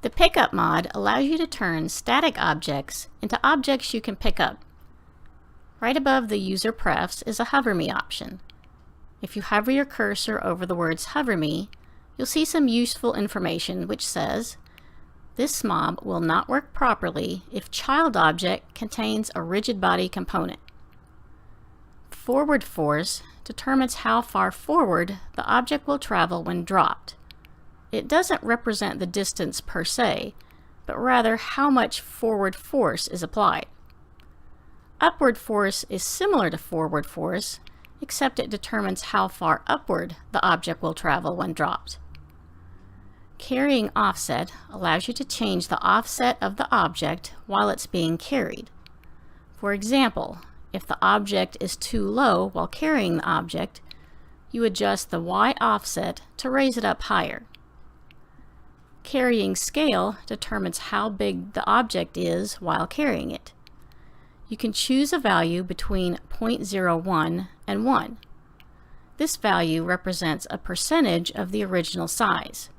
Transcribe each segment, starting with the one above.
The Pickup mod allows you to turn static objects into objects you can pick up. Right above the user prefs is a Hover Me option. If you hover your cursor over the words Hover Me, you'll see some useful information which says, this Smob will not work properly if child object contains a rigid body component. Forward force determines how far forward the object will travel when dropped. It doesn't represent the distance per se, but rather how much forward force is applied. Upward force is similar to forward force, except it determines how far upward the object will travel when dropped. Carrying offset allows you to change the offset of the object while it's being carried. For example, if the object is too low while carrying the object, you adjust the Y offset to raise it up higher. Carrying scale determines how big the object is while carrying it. You can choose a value between 0.01 and 1. This value represents a percentage of the original size.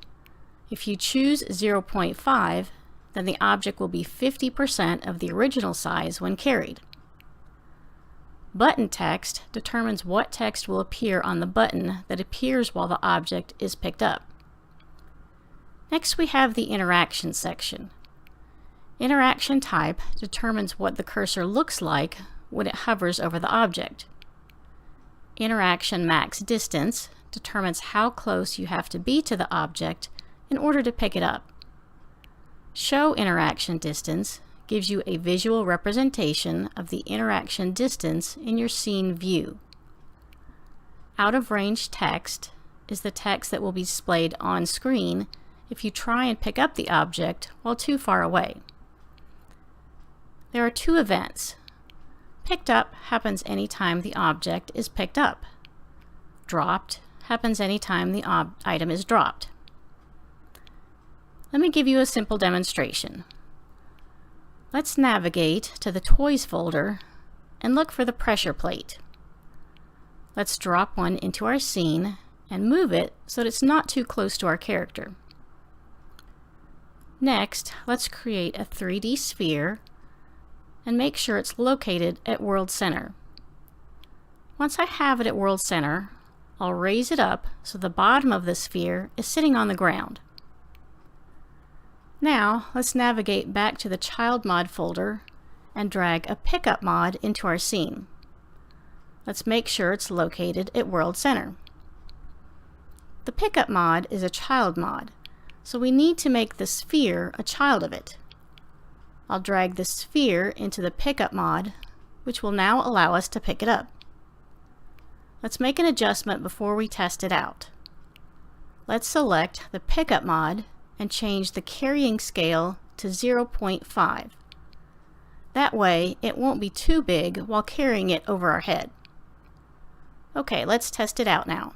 If you choose 0.5, then the object will be 50% of the original size when carried. Button text determines what text will appear on the button that appears while the object is picked up. Next we have the interaction section. Interaction type determines what the cursor looks like when it hovers over the object. Interaction max distance determines how close you have to be to the object in order to pick it up. Show interaction distance gives you a visual representation of the interaction distance in your scene view. Out of range text is the text that will be displayed on screen if you try and pick up the object while too far away. There are two events. Picked up happens anytime the object is picked up. Dropped happens anytime the item is dropped. Let me give you a simple demonstration. Let's navigate to the Toys folder and look for the pressure plate. Let's drop one into our scene and move it so that it's not too close to our character. Next, let's create a 3D sphere and make sure it's located at World Center. Once I have it at World Center, I'll raise it up so the bottom of the sphere is sitting on the ground. Now, let's navigate back to the Child Mod folder and drag a Pickup mod into our scene. Let's make sure it's located at World Center. The Pickup mod is a child mod, so we need to make the sphere a child of it. I'll drag the sphere into the Pickup mod, which will now allow us to pick it up. Let's make an adjustment before we test it out. Let's select the Pickup mod and change the carrying scale to 0.5. That way, it won't be too big while carrying it over our head. Okay, let's test it out now.